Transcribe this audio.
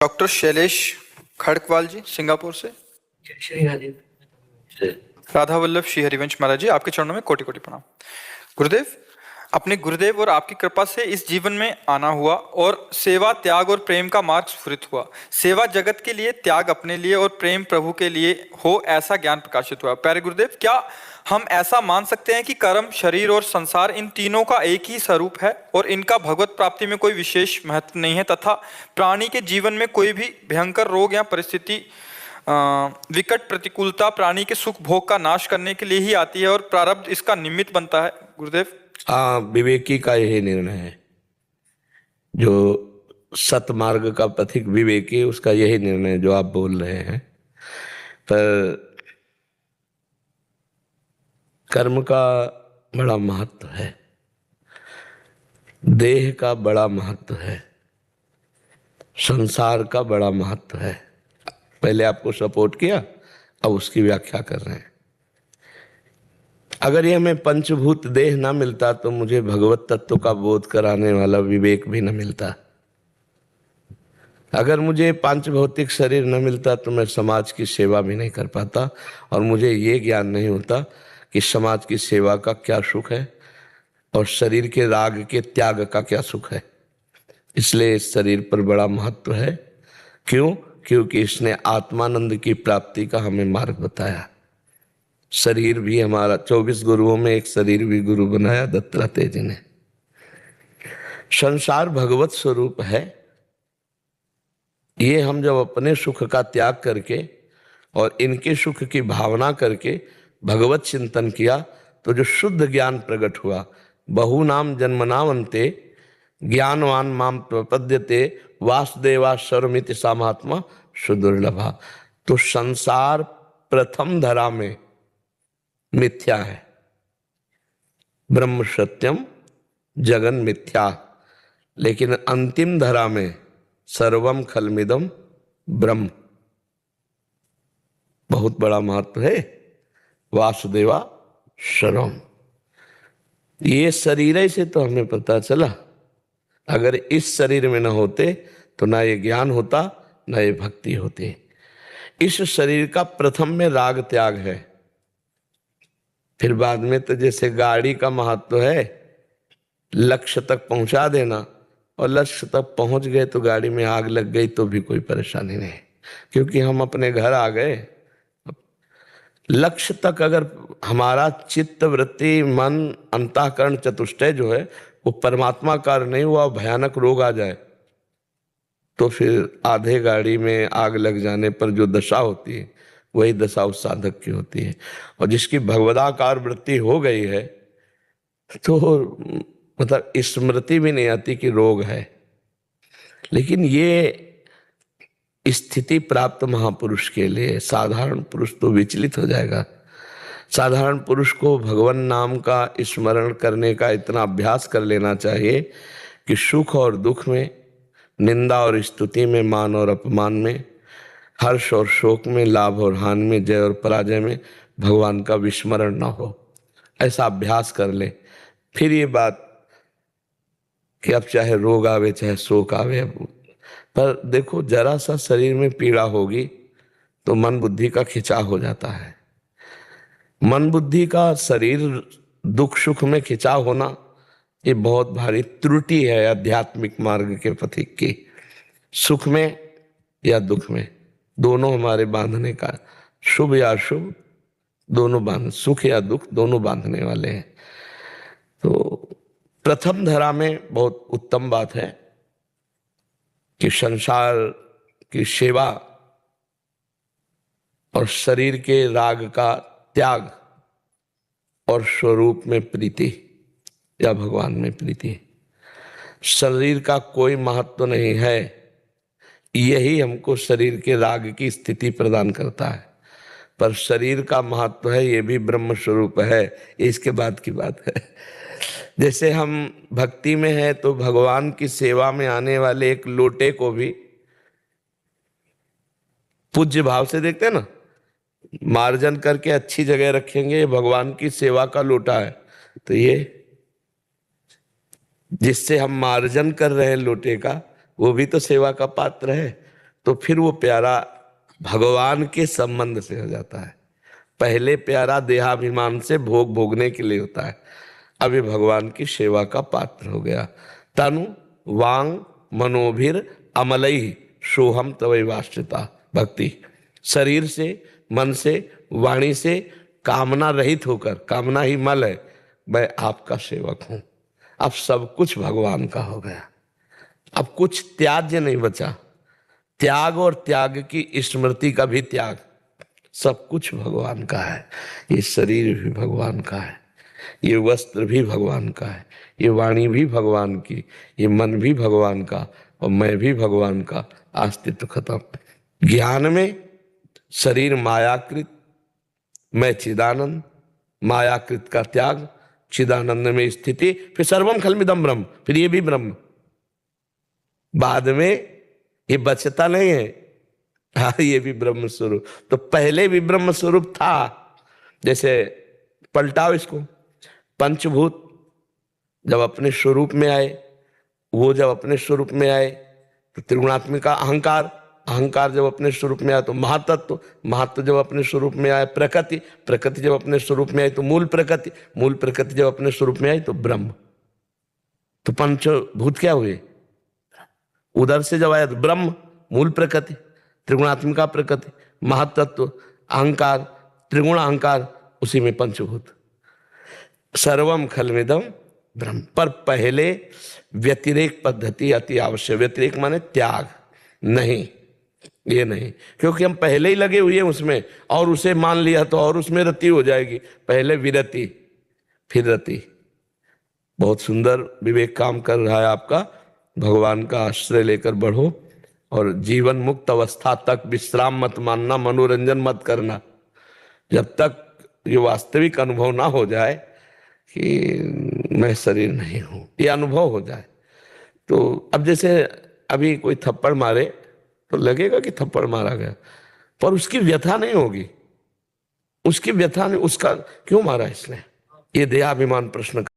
Doctor Shailesh Kharkwal जी Singapore से। श्री हरि राधा वल्लभ श्री हरिवंश महाराज जी, आपके चरणों में कोटि कोटि प्रणाम। गुरुदेव, अपने गुरुदेव और आपकी कृपा से इस जीवन में आना हुआ और सेवा, त्याग और प्रेम का मार्ग स्फुरित हुआ। सेवा जगत के लिए, त्याग अपने लिए और प्रेम प्रभु के लिए हो, ऐसा ज्ञान प्रकाशित हुआ। प्यारे गुरुदेव, क्या हम ऐसा मान सकते हैं कि कर्म, शरीर और संसार, इन तीनों का एक ही स्वरूप है और इनका भगवत प्राप्ति में कोई विशेष महत्व नहीं है, तथा प्राणी के जीवन में कोई भी भयंकर रोग या परिस्थिति, विकट प्रतिकूलता प्राणी के सुख भोग का नाश करने के लिए ही आती है और प्रारब्ध इसका निमित्त बनता है? गुरुदेव, हाँ, विवेकी का यही निर्णय है। जो सतमार्ग का पथिक विवेकी, उसका यही निर्णय है जो आप बोल रहे हैं। पर कर्म का बड़ा महत्व है, देह का बड़ा महत्व है, संसार का बड़ा महत्व है। पहले आपको सपोर्ट किया, अब उसकी व्याख्या कर रहे हैं। अगर ये हमें पंचभूत देह ना मिलता तो मुझे भगवत तत्व का बोध कराने वाला विवेक भी न मिलता। अगर मुझे पांच भौतिक शरीर न मिलता तो मैं समाज की सेवा भी नहीं कर पाता, और मुझे ये ज्ञान नहीं होता कि समाज की सेवा का क्या सुख है और शरीर के राग के त्याग का क्या सुख है। इसलिए इस शरीर पर बड़ा महत्व है। क्यों? क्योंकि इसने आत्मानंद की प्राप्ति का हमें मार्ग बताया। शरीर भी हमारा, 24 गुरुओं में एक शरीर भी गुरु बनाया दत्तात्रेय जी ने। संसार भगवत स्वरूप है। ये हम जब अपने सुख का त्याग करके और इनके सुख की भावना करके भगवत चिंतन किया तो जो शुद्ध ज्ञान प्रकट हुआ, बहु नाम जन्मनावंते ज्ञानवान माम प्रपद्यते वासुदेवा सर्वमिति सामात्मा सुदुर्लभा। तो संसार प्रथम धरा में मिथ्या है, ब्रह्म सत्यम जगन मिथ्या, लेकिन अंतिम धरा में सर्वम खलमिदम ब्रह्म। बहुत बड़ा महत्व है। वासुदेवा सर्वम, ये शरीर से तो हमें पता चला। अगर इस शरीर में न होते तो ना ये ज्ञान होता, ना ये भक्ति होती। इस शरीर का प्रथम में राग त्याग है, फिर बाद में तो जैसे गाड़ी का महत्व है, लक्ष्य तक पहुंचा देना, और लक्ष्य तक पहुंच गए तो गाड़ी में आग लग गई तो भी कोई परेशानी नहीं, क्योंकि हम अपने घर आ गए। लक्ष्य तक अगर हमारा चित्त, वृत्ति, मन, अंतःकरण, चतुष्टय जो है वो परमात्मा कार नहीं हुआ, भयानक रोग आ जाए तो फिर आधे गाड़ी में आग लग जाने पर जो दशा होती है वही दशा उस साधक की होती है। और जिसकी भगवदाकार वृत्ति हो गई है तो मतलब स्मृति भी नहीं आती कि रोग है। लेकिन ये स्थिति प्राप्त महापुरुष के लिए, साधारण पुरुष तो विचलित हो जाएगा। साधारण पुरुष को भगवान नाम का स्मरण करने का इतना अभ्यास कर लेना चाहिए कि सुख और दुख में, निंदा और स्तुति में, मान और अपमान में, हर्ष और शोक में, लाभ और हानि में, जय और पराजय में भगवान का विस्मरण ना हो। ऐसा अभ्यास कर ले। फिर ये बात कि अब चाहे रोग आवे चाहे शोक आवे, पर देखो जरा सा शरीर में पीड़ा होगी तो मन बुद्धि का खिंचाव हो जाता है। मन बुद्धि का शरीर दुख सुख में खिंचाव होना ये बहुत भारी त्रुटि है आध्यात्मिक मार्ग के पथिक की। सुख में या दुख में, दोनों हमारे बांधने का, शुभ या अशुभ दोनों बांध, सुख या दुख दोनों बांधने वाले हैं। तो प्रथम धरा में बहुत उत्तम बात है कि संसार की सेवा और शरीर के राग का त्याग और स्वरूप में प्रीति या भगवान में प्रीति। शरीर का कोई महत्व नहीं है, यही हमको शरीर के राग की स्थिति प्रदान करता है। पर शरीर का महत्व है, ये भी ब्रह्म स्वरूप है, इसके बाद की बात है। जैसे हम भक्ति में हैं तो भगवान की सेवा में आने वाले एक लोटे को भी पूज्य भाव से देखते हैं ना, मार्जन करके अच्छी जगह रखेंगे, भगवान की सेवा का लोटा है, तो ये जिससे हम मार्जन कर रहे हैं लोटे का, वो भी तो सेवा का पात्र है। तो फिर वो प्यारा भगवान के संबंध से हो जाता है। पहले प्यारा देहाभिमान से भोग भोगने के लिए होता है, अभी भगवान की सेवा का पात्र हो गया। तनु वांग मनोभिर अमलई सोहम तवैवाश्रिता। भक्ति शरीर से, मन से, वाणी से कामना रहित होकर, कामना ही मल है, मैं आपका सेवक हूं। अब सब कुछ भगवान का हो गया, अब कुछ त्याज्य नहीं बचा। त्याग और त्याग की स्मृति का भी त्याग, सब कुछ भगवान का है। ये शरीर भी भगवान का है, ये वस्त्र भी भगवान का है, ये वाणी भी भगवान की, ये मन भी भगवान का, और मैं भी भगवान का। अस्तित्व खत्म। ज्ञान में शरीर मायाकृत, मैं चिदानंद, मायाकृत का त्याग, चिदानंद में स्थिति, फिर सर्वम खलमिदम ब्रह्म, फिर ये भी ब्रह्म। बाद में ये बचता नहीं है, हाँ ये भी ब्रह्म स्वरूप। तो पहले भी ब्रह्म स्वरूप था। जैसे पलटाओ इसको, पंचभूत जब अपने स्वरूप में आए, वो जब अपने स्वरूप में आए तो त्रिगुणात्मिक का अहंकार, अहंकार जब अपने स्वरूप में आया तो महातत्व, महातत्व जब अपने स्वरूप में आए प्रकृति, प्रकृति जब अपने स्वरूप में आई तो मूल प्रकृति, मूल प्रकृति जब अपने स्वरूप में आई तो ब्रह्म। तो पंचभूत क्या हुए? उधर से जब आया तो ब्रह्म, मूल प्रकृति, त्रिगुणात्मिका प्रकृति, महातत्व, अहंकार, त्रिगुण अहंकार, उसी में पंचभूत। सर्वम खलमिदम ब्रह्म। पर पहले व्यतिरेक पद्धति अति आवश्यक। व्यतिरेक माने त्याग नहीं, ये नहीं, क्योंकि हम पहले ही लगे हुए हैं उसमें, और उसे मान लिया तो और उसमें रति हो जाएगी। पहले विरति फिर रति। बहुत सुंदर विवेक काम कर रहा है आपका। भगवान का आश्रय लेकर बढ़ो, और जीवन मुक्त अवस्था तक विश्राम मत मानना, मनोरंजन मत करना, जब तक ये वास्तविक अनुभव ना हो जाए कि मैं शरीर नहीं हूं, ये अनुभव हो जाए। तो अब जैसे अभी कोई थप्पड़ मारे तो लगेगा कि थप्पड़ मारा गया, पर उसकी व्यथा नहीं होगी, उसकी व्यथा नहीं, उसका क्यों मारा इसने, ये देहाभिमान प्रश्न